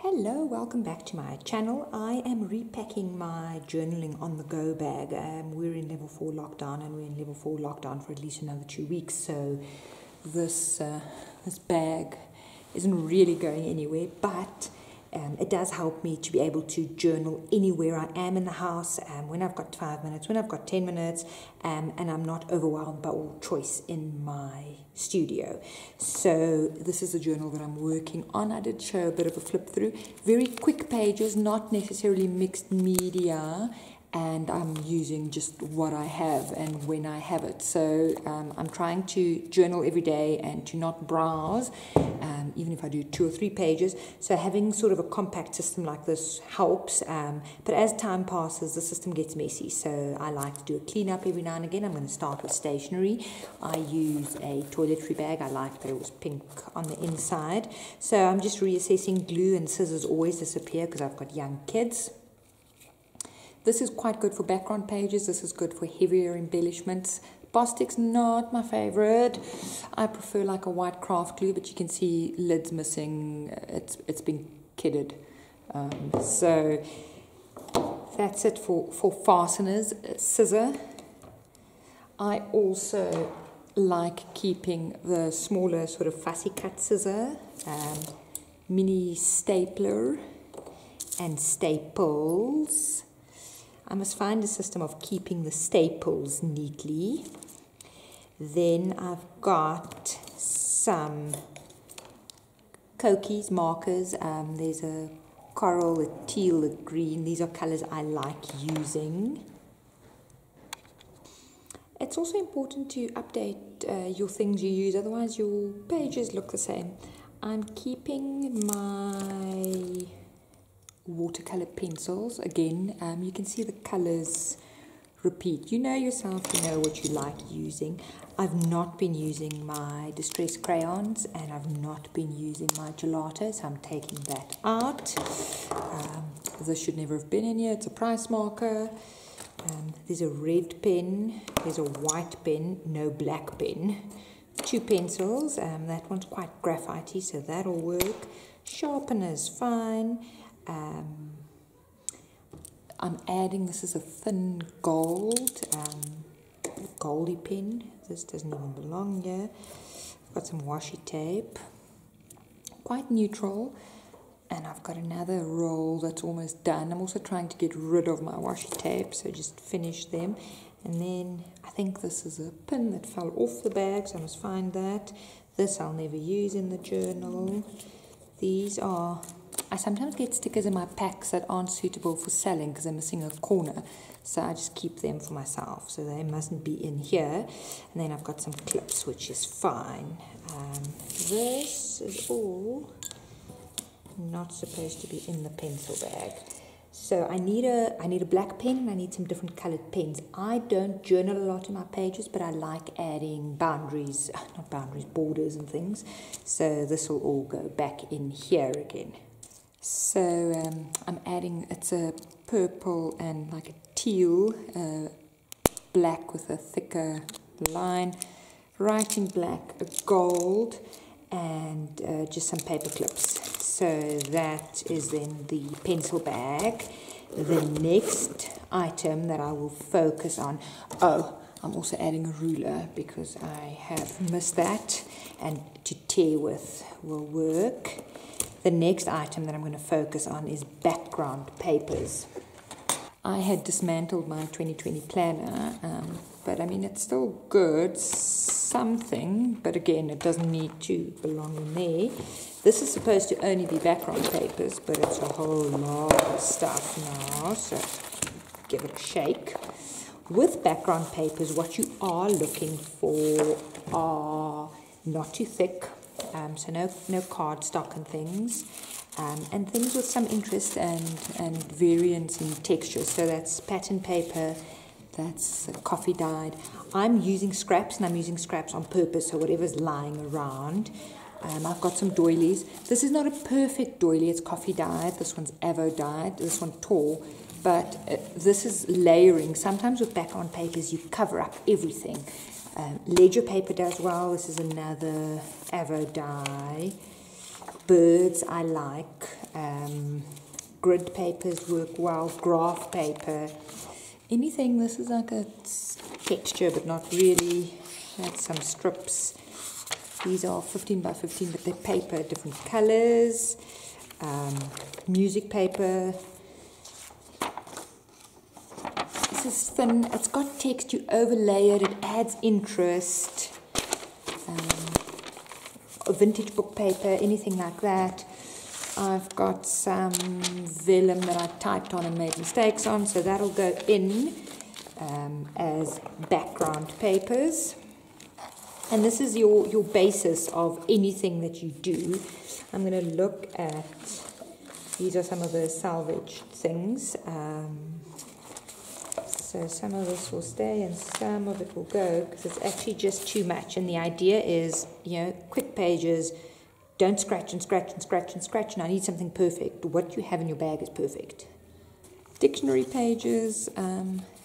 Hello, welcome back to my channel. I am repacking my journaling on the go bag. We're in level 4 lockdown and we're in level 4 lockdown for at least another 2 weeks. So this bag isn't really going anywhere, but it does help me to be able to journal anywhere I am in the house, when I've got 5 minutes, when I've got 10 minutes, and I'm not overwhelmed by all choice in my studio. So this is a journal that I'm working on. I did show a bit of a flip through. Very quick pages, not necessarily mixed media, and I'm using just what I have and when I have it. So I'm trying to journal every day and to not browse, even if I do 2 or 3 pages. So having sort of a compact system like this helps, but as time passes the system gets messy, so I like to do a cleanup every now and again. I'm going to start with stationery. I use a toiletry bag. I like that it was pink on the inside, so I'm just reassessing. Glue and scissors always disappear because I've got young kids. This is quite good for background pages. This is good for heavier embellishments. Bostic's not my favorite. I prefer like a white craft glue, but you can see lid's missing. It's been kidded. So that's it for fasteners. Scissor. I also like keeping the smaller sort of fussy cut scissor, mini stapler, and staples. I must find a system of keeping the staples neatly. Then I've got some Cokies markers. There's a coral, a teal, a green. These are colors I like using. It's also important to update your things you use, otherwise your pages look the same. I'm keeping my watercolor pencils. Again, you can see the colors repeat. You know yourself, you know what you like using. I've not been using my distress crayons and I've not been using my gelato, so I'm taking that out. This should never have been in here. It's a price marker. There's a red pen, there's a white pen, no black pen. 2 pencils, that one's quite graphite-y, so that'll work. Sharpener's fine. I'm adding, this is a thin gold, goldy pen. This doesn't even belong here. I've got some washi tape, quite neutral, and I've got another roll that's almost done. I'm also trying to get rid of my washi tape, so just finish them. And then I think this is a pin that fell off the bag, so I must find that. This I'll never use in the journal. These are, I sometimes get stickers in my packs that aren't suitable for selling because they're missing a corner, so I just keep them for myself, so they mustn't be in here. And then I've got some clips, which is fine. This is all not supposed to be in the pencil bag. So I need a black pen and I need some different colored pens. I don't journal a lot in my pages, but I like adding borders and things. So this will all go back in here again. So I'm adding, it's a purple and like a teal, black with a thicker line, writing black, a gold, and just some paper clips. So that is then the pencil bag. The next item that I will focus on, I'm also adding a ruler because I have missed that, and to tear with will work. The next item that I'm going to focus on is background papers. I had dismantled my 2020 planner, but I mean it's still good, something, but again it doesn't need to belong in there. This is supposed to only be background papers, but it's a whole lot of stuff now, so give it a shake. With background papers, what you are looking for are not too thick, so no cardstock and things, and things with some interest and variance in texture. So that's pattern paper, that's coffee dyed. I'm using scraps, and I'm using scraps on purpose, so whatever's lying around. I've got some doilies. This is not a perfect doily, it's coffee dyed. This one's avo dyed, this one tall, but this is layering. Sometimes with background papers you cover up everything. Ledger paper does well. This is another avo dye. Birds I like. Grid papers work well, graph paper, anything. This is like a texture, but not really. That's some strips. These are 15 by 15, but they're paper, different colors. Music paper. This is thin. It's got text. You overlay it. It adds interest. A vintage book paper, anything like that. I've got some vellum that I typed on and made mistakes on, so that'll go in as background papers. And this is your basis of anything that you do. I'm going to look at, these are some of the salvaged things. So some of this will stay and some of it will go because it's actually just too much. And the idea is, you know, quick pages, don't scratch and scratch and scratch and scratch. And I need something perfect. What you have in your bag is perfect. Dictionary pages.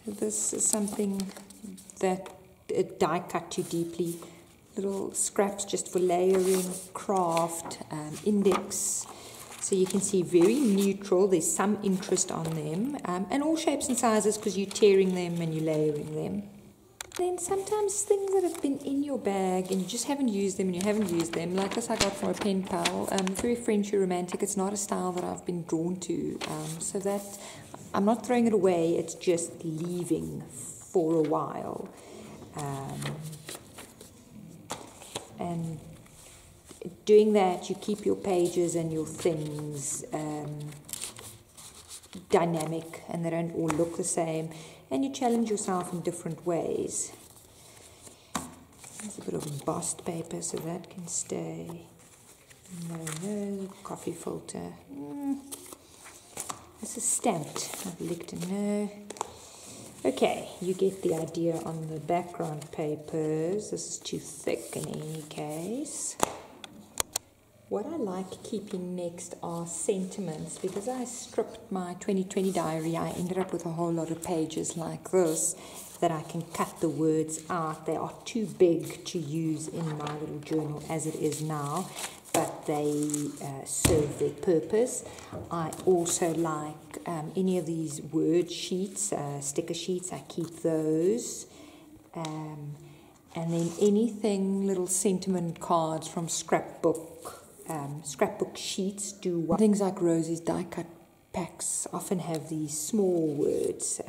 This is something that die cut too deeply. Little scraps just for layering, craft, index. So you can see very neutral. There's some interest on them. And all shapes and sizes because you're tearing them and you're layering them. Then sometimes things that have been in your bag and you just haven't used them and you haven't used them. Like this I got from a pen pal. Very Frenchy romantic. It's not a style that I've been drawn to. So that I'm not throwing it away. It's just leaving for a while. And doing that, you keep your pages and your things dynamic and they don't all look the same, and you challenge yourself in different ways. There's a bit of embossed paper, so that can stay. No, coffee filter. This is stamped. I've licked a no. Okay, you get the idea on the background papers. This is too thick in any case. What I like keeping next are sentiments. Because I stripped my 2020 diary, I ended up with a whole lot of pages like this that I can cut the words out. They are too big to use in my little journal as it is now, but they serve their purpose. I also like any of these word sheets, sticker sheets, I keep those. And then anything, little sentiment cards from scrapbook sheets do well. Things like Rosie's die cut packs often have these small words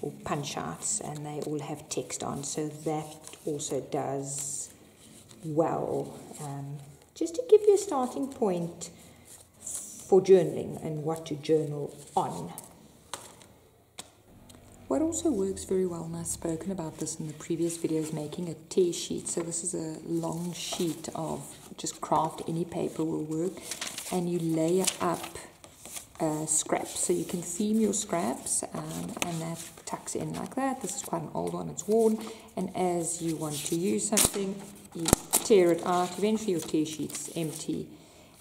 or punch outs, and they all have text on, so that also does well. Just to give you a starting point for journaling and what to journal on. What also works very well, and I've spoken about this in the previous videos, making a tear sheet. So this is a long sheet of just craft, any paper will work, and you layer up scraps. So you can theme your scraps, and that tucks in like that. This is quite an old one, it's worn, and as you want to use something, you tear it out. Eventually your tear sheet's empty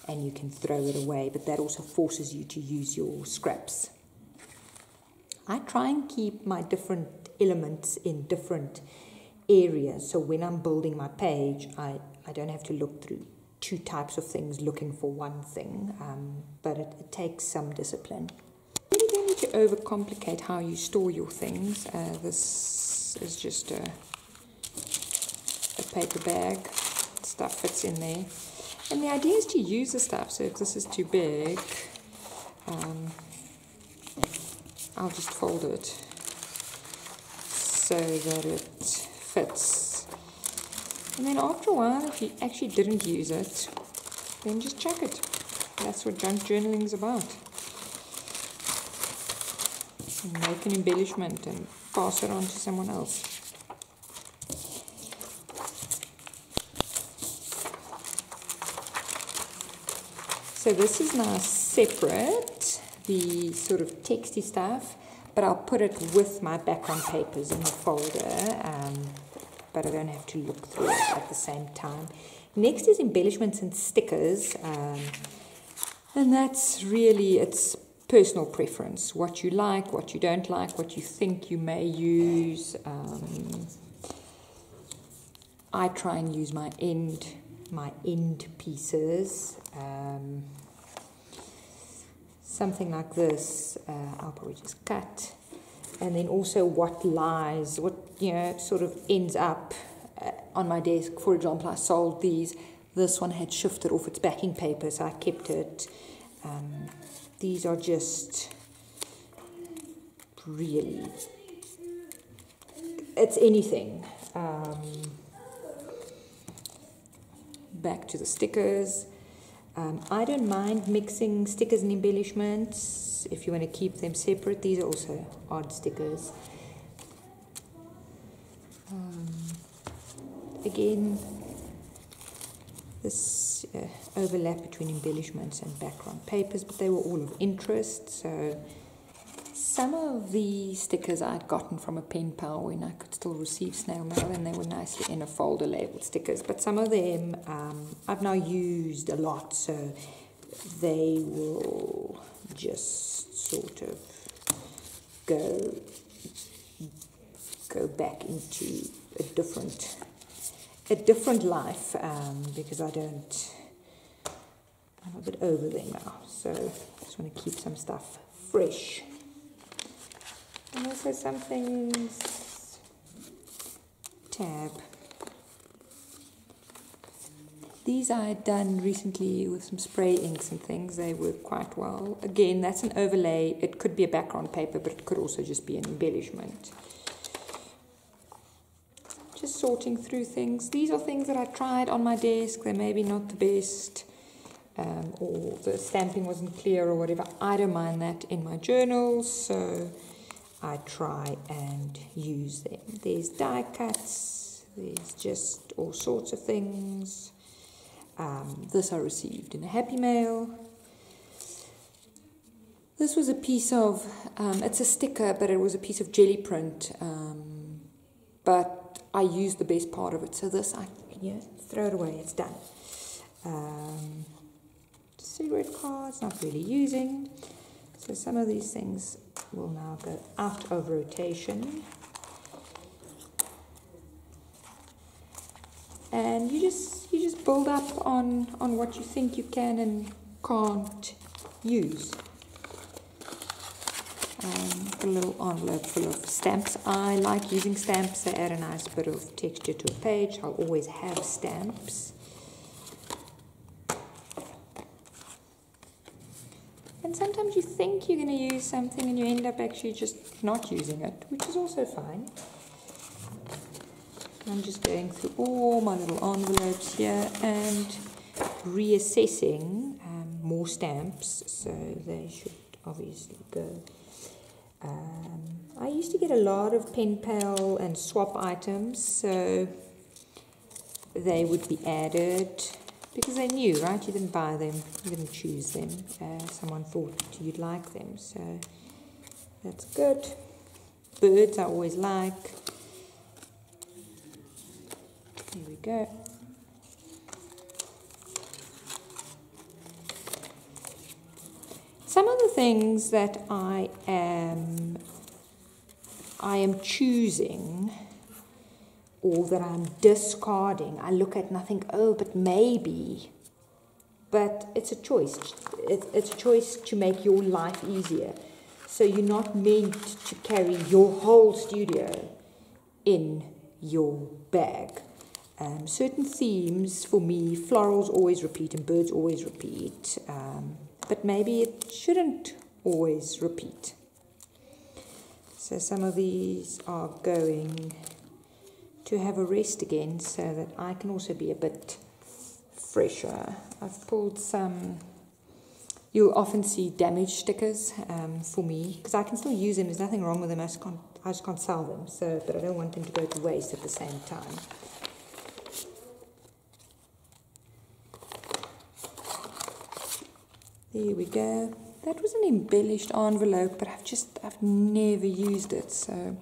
and you can throw it away, but that also forces you to use your scraps. I try and keep my different elements in different areas, so when I'm building my page, I don't have to look through two types of things looking for one thing, but it takes some discipline. You really don't need to overcomplicate how you store your things. This is just a paper bag. Stuff fits in there, and the idea is to use the stuff. So if this is too big, I'll just fold it so that it fits. And then after a while, if you actually didn't use it, then just chuck it. That's what junk journaling is about. And make an embellishment and pass it on to someone else. So this is now separate, the sort of texty stuff, but I'll put it with my background papers in the folder, but I don't have to look through it at the same time. Next is embellishments and stickers, and that's really, it's personal preference, what you like, what you don't like, what you think you may use. I try and use my end pieces. something like this, I'll probably just cut. And then also what lies, what, you know, sort of ends up on my desk. For example, I sold these. This one had shifted off its backing paper, so I kept it. These are just really, it's anything. Back to the stickers. I don't mind mixing stickers and embellishments if you want to keep them separate. These are also odd stickers. Again, this overlap between embellishments and background papers, but they were all of interest. So some of the stickers I'd gotten from a pen pal when I could still receive snail mail, and they were nicely in a folder labeled stickers. But some of them I've now used a lot, so they will just sort of go back into a different life, because I'm a bit over them now, so I just want to keep some stuff fresh. And also some things, tab. These I had done recently with some spray inks and things. They work quite well. Again, that's an overlay. It could be a background paper, but it could also just be an embellishment. Just sorting through things. These are things that I tried on my desk. They're maybe not the best, or the stamping wasn't clear or whatever. I don't mind that in my journals, so I try and use them. There's die cuts, there's just all sorts of things. This I received in a Happy Mail. This was a piece of, it's a sticker, but it was a piece of jelly print, but I used the best part of it. So this, throw it away, it's done. Cigarette cards, not really using. So some of these things will now go out of rotation. And you just build up on what you think you can and can't use. A little envelope full of stamps. I like using stamps. They add a nice bit of texture to a page. I'll always have stamps. And sometimes you think you're going to use something and you end up actually just not using it, which is also fine. I'm just going through all my little envelopes here and reassessing more stamps, so they should obviously go. I used to get a lot of pen pal and swap items, so they would be added because they knew, right? You didn't buy them, you didn't choose them. Someone thought you'd like them, so that's good. Birds I always like. Here we go. Some of the things that I am choosing or that I'm discarding, I look at and I think, oh, but maybe. But it's a choice. It's a choice to make your life easier. So you're not meant to carry your whole studio in your bag. Certain themes, for me, florals always repeat and birds always repeat. But maybe it shouldn't always repeat. So some of these are going to have a rest again so that I can also be a bit fresher. I've pulled some, you'll often see damaged stickers for me, because I can still use them, there's nothing wrong with them, I just can't sell them, so, but I don't want them to go to waste at the same time. There we go. That was an embellished envelope, but I've never used it, so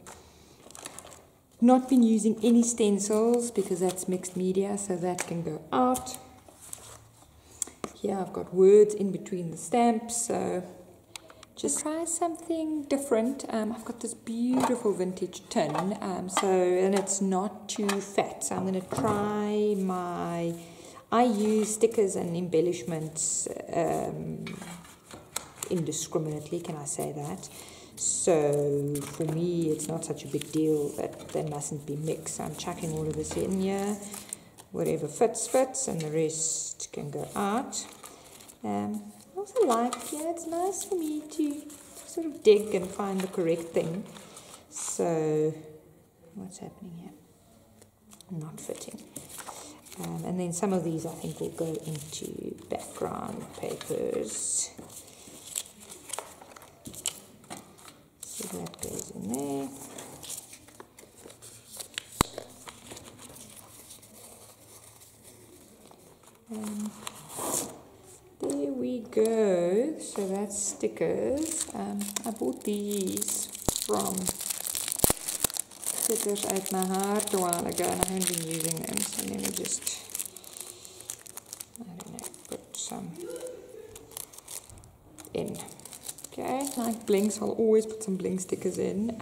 not been using any stencils because that's mixed media, so that can go out. Here I've got words in between the stamps, so just try something different. I've got this beautiful vintage tin, and it's not too fat, so I'm going to try I use stickers and embellishments indiscriminately, can I say that? So for me, it's not such a big deal that they mustn't be mixed. I'm chucking all of this in here. Whatever fits, fits, and the rest can go out. I also like, it's nice for me to sort of dig and find the correct thing. So, what's happening here? Not fitting. And then some of these I think will go into background papers. So that goes in there. There we go. So that's stickers. I bought these from Stickers Uit My Heart a while ago, and I haven't been using them. So let me just, I don't know, put some in. Okay, like blinks, I'll always put some blink stickers in.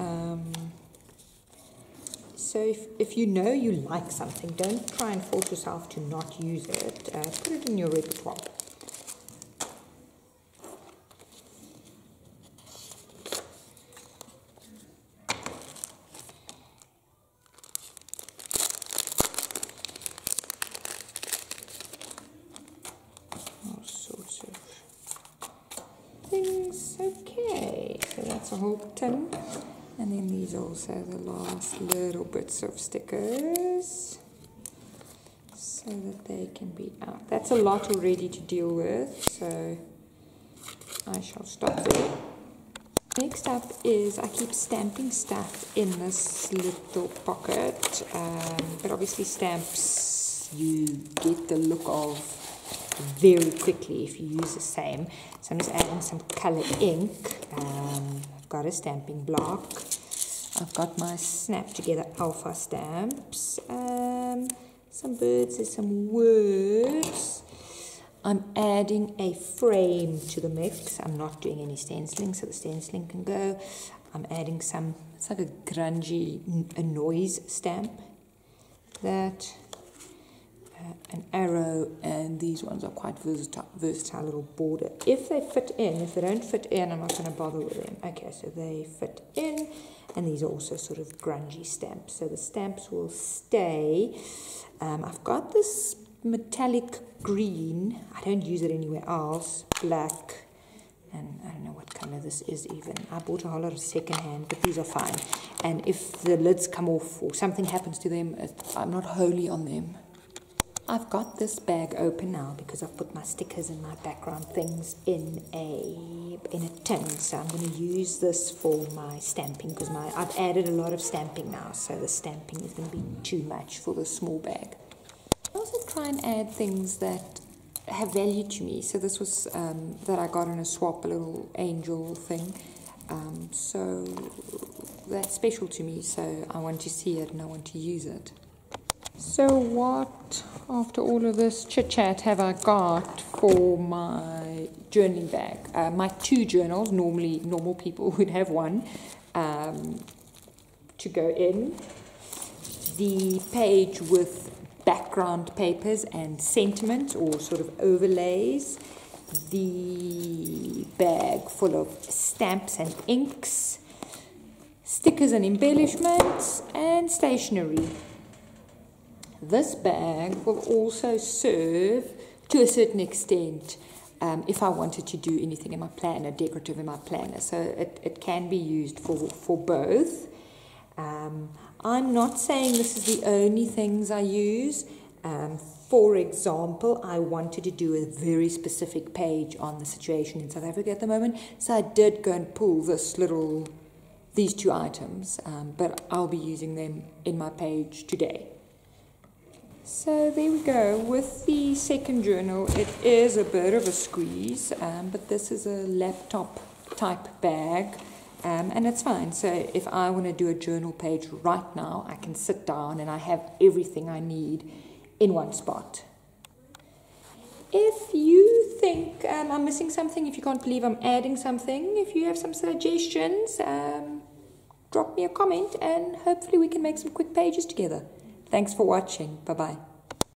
So if you know you like something, don't try and force yourself to not use it. Put it in your repertoire. All sorts of things. Okay, so that's a whole tin. And then these also the last little bits of stickers so that they can be out. That's a lot already to deal with, so I shall stop there. Next up is I keep stamping stuff in this little pocket, but obviously stamps you get the look of very quickly if you use the same. So I'm just adding some color ink. I've got a stamping block. I've got my Snap Together Alpha stamps. Some birds, there's some words. I'm adding a frame to the mix. I'm not doing any stenciling, so the stenciling can go. I'm adding some, it's like a grungy, a noise stamp. That. An arrow, and these ones are quite versatile little border. If they fit in, if they don't fit in, I'm not going to bother with them. Okay, so they fit in, and these are also sort of grungy stamps. So the stamps will stay. I've got this metallic green. I don't use it anywhere else. Black, and I don't know what color this is even. I bought a whole lot of secondhand, but these are fine. And if the lids come off or something happens to them, I'm not wholly on them. I've got this bag open now because I've put my stickers and my background things in a tin. So I'm going to use this for my stamping because I've added a lot of stamping now. So the stamping is going to be too much for this small bag. I also try and add things that have value to me. So this was that I got in a swap, a little angel thing. So that's special to me. So I want to see it and I want to use it. So what, after all of this chit-chat, have I got for my journaling bag? My 2 journals, normally normal people would have one, to go in. The page with background papers and sentiment or sort of overlays. The bag full of stamps and inks, stickers and embellishments, and stationery. This bag will also serve, to a certain extent, if I wanted to do anything in my planner, decorative in my planner. So it can be used for both. I'm not saying this is the only things I use. For example, I wanted to do a very specific page on the situation in South Africa at the moment. So I did go and pull these 2 items, but I'll be using them in my page today. So there we go. With the second journal, it is a bit of a squeeze, but this is a laptop type bag, and it's fine. So if I want to do a journal page right now, I can sit down and I have everything I need in one spot. If you think I'm missing something, if you can't believe I'm adding something, if you have some suggestions, drop me a comment and hopefully we can make some quick pages together. Thanks for watching. Bye-bye.